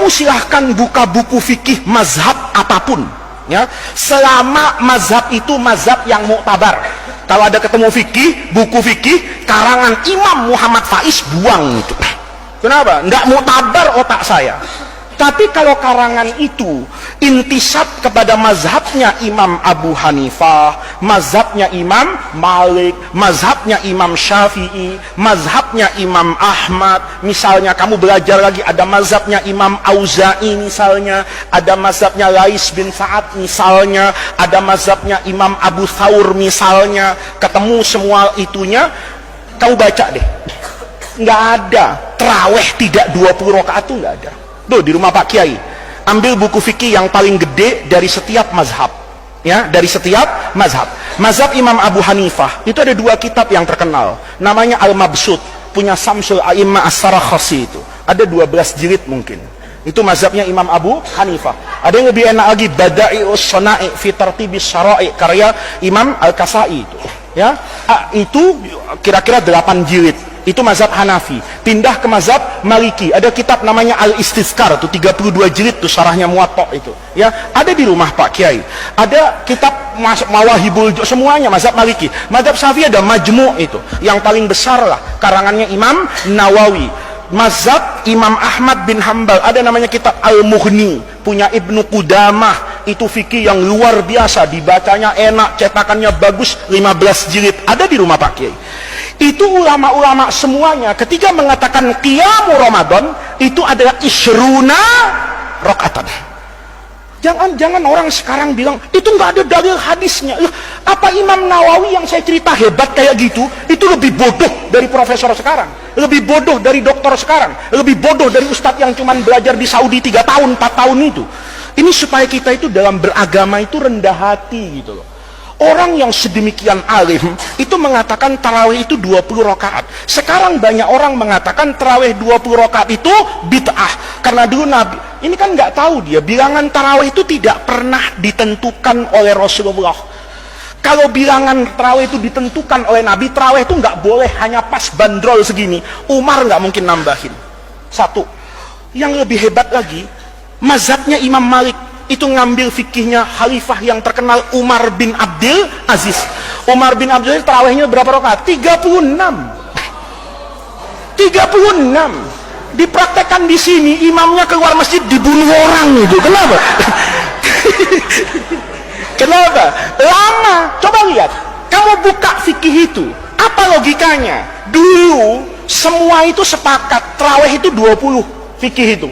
kamu silahkan buka buku fikih mazhab apapun, ya, selama mazhab itu mazhab yang muktabar. Kalau ada ketemu fikih, buku fikih karangan Imam Muhammad Faiz, buang itu. Kenapa? Nggak muktabar otak saya. Tapi kalau karangan itu intisab kepada mazhabnya Imam Abu Hanifah, mazhabnya Imam Malik, mazhabnya Imam Syafi'i, mazhabnya Imam Ahmad, misalnya kamu belajar lagi ada mazhabnya Imam Auza'i misalnya, ada mazhabnya Lais bin Sa'ad misalnya, ada mazhabnya Imam Abu Thawr misalnya, ketemu semua itunya, kamu baca deh. Nggak ada tarawih tidak 20 rakaat tuh nggak ada. Tuh di rumah Pak Kiai, ambil buku fikih yang paling gede dari setiap mazhab, ya, dari setiap mazhab. Mazhab Imam Abu Hanifah itu ada 2 kitab yang terkenal, namanya Al-Mabsut, punya Samsul A'immah As-Sarakhsi, itu ada 12 jilid mungkin. Itu mazhabnya Imam Abu Hanifah. Ada yang lebih enak lagi, Bada'i'us Shana'i fi Tartibis Syara'i, karya Imam Al-Kasai itu, ya, itu kira-kira 8 jilid. Itu mazhab Hanafi. Pindah ke mazhab Maliki, ada kitab namanya Al-Istizkar, itu 32 jilid tuh syarahnya Muwatta itu, ya, ada di rumah Pak Kiai. Ada kitab Mawahibul, semuanya mazhab Maliki. Mazhab Syafi'i ada Majmu' itu, yang paling besar lah, karangannya Imam Nawawi. Mazhab Imam Ahmad bin Hambal ada namanya kitab Al-Mughni, punya Ibnu Qudamah, itu fikih yang luar biasa, dibacanya enak, cetakannya bagus, 15 jilid, ada di rumah Pak Kiai. Itu ulama-ulama semuanya ketika mengatakan qiyamu Ramadan itu adalah isyruna rakaatan. Jangan orang sekarang bilang itu nggak ada dalil hadisnya. Apa Imam Nawawi yang saya cerita hebat kayak gitu itu lebih bodoh dari profesor sekarang, lebih bodoh dari dokter sekarang, lebih bodoh dari ustadz yang cuman belajar di Saudi 3 tahun 4 tahun itu. Ini supaya kita itu dalam beragama itu rendah hati gitu loh. Orang yang sedemikian alim itu mengatakan tarawih itu 20 rakaat. Sekarang banyak orang mengatakan tarawih 20 rakaat itu bid'ah. Karena dulu Nabi, ini kan nggak tahu dia, bilangan tarawih itu tidak pernah ditentukan oleh Rasulullah. Kalau bilangan tarawih itu ditentukan oleh Nabi, tarawih itu nggak boleh hanya pas bandrol segini. Umar nggak mungkin nambahin. Satu. Yang lebih hebat lagi, mazhabnya Imam Malik itu ngambil fikihnya khalifah yang terkenal Umar bin Abdul Aziz. Umar bin Abdul Aziz tarawihnya berapa rakaat? 36. 36. Dipraktekkan di sini, imamnya keluar masjid dibunuh orang itu. Kenapa? Kenapa? Lama. Coba lihat. Kamu buka fikih itu. Apa logikanya? Dulu semua itu sepakat tarawih itu 20 fikih itu.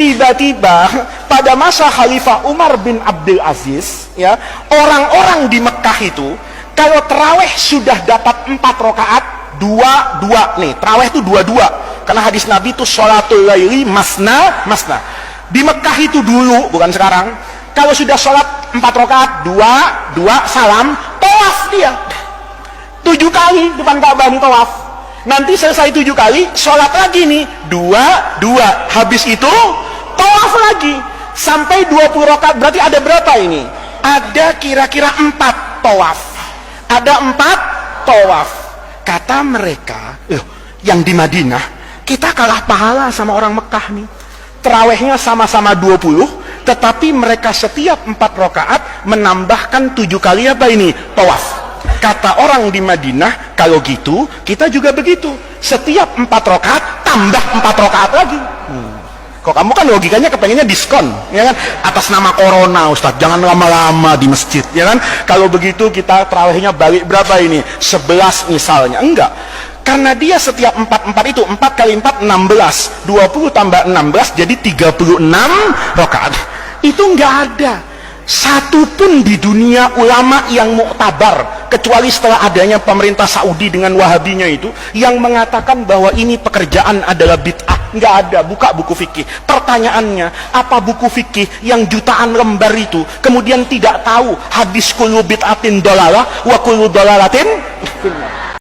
Tiba-tiba pada masa Khalifah Umar bin Abdul Aziz, ya, orang-orang di Mekah itu kalau tarawih sudah dapat 4 rakaat, 2 nih, tarawih itu 2 karena hadis Nabi itu sholatul laili masna. Di Mekah itu dulu, bukan sekarang, kalau sudah sholat 4 rakaat, 2 salam, tawaf dia 7 kali depan Ka'bah nih, tawaf. Nanti selesai 7 kali, sholat lagi nih 2, habis itu tawaf lagi sampai 20 rakaat. Berarti ada berapa ini? Ada kira-kira 4 tawaf. Ada 4 tawaf. Kata mereka, yang di Madinah, kita kalah pahala sama orang Mekah nih. Tarawihnya sama-sama 20, tetapi mereka setiap 4 rakaat menambahkan 7 kali apa ini? Tawaf. Kata orang di Madinah, kalau gitu kita juga begitu. Setiap 4 rakaat tambah 4 rakaat lagi. Kok kamu kan logikanya kepengennya diskon, ya kan? Atas nama corona, Ustadz, jangan lama-lama di masjid, ya kan? Kalau begitu kita tarawihnya balik berapa ini? 11 misalnya. Enggak. Karena dia setiap 4 itu 4 kali 4 16, 20 tambah 16 jadi 36 rakaat. Itu enggak ada satu pun di dunia ulama yang muktabar, kecuali setelah adanya pemerintah Saudi dengan Wahabinya itu, yang mengatakan bahwa ini pekerjaan adalah bid'ah. Nggak ada. Buka buku fikih. Pertanyaannya, apa buku fikih yang jutaan lembar itu kemudian tidak tahu hadis kullu bid'atin dolalah wa kullu dolalatin finnar?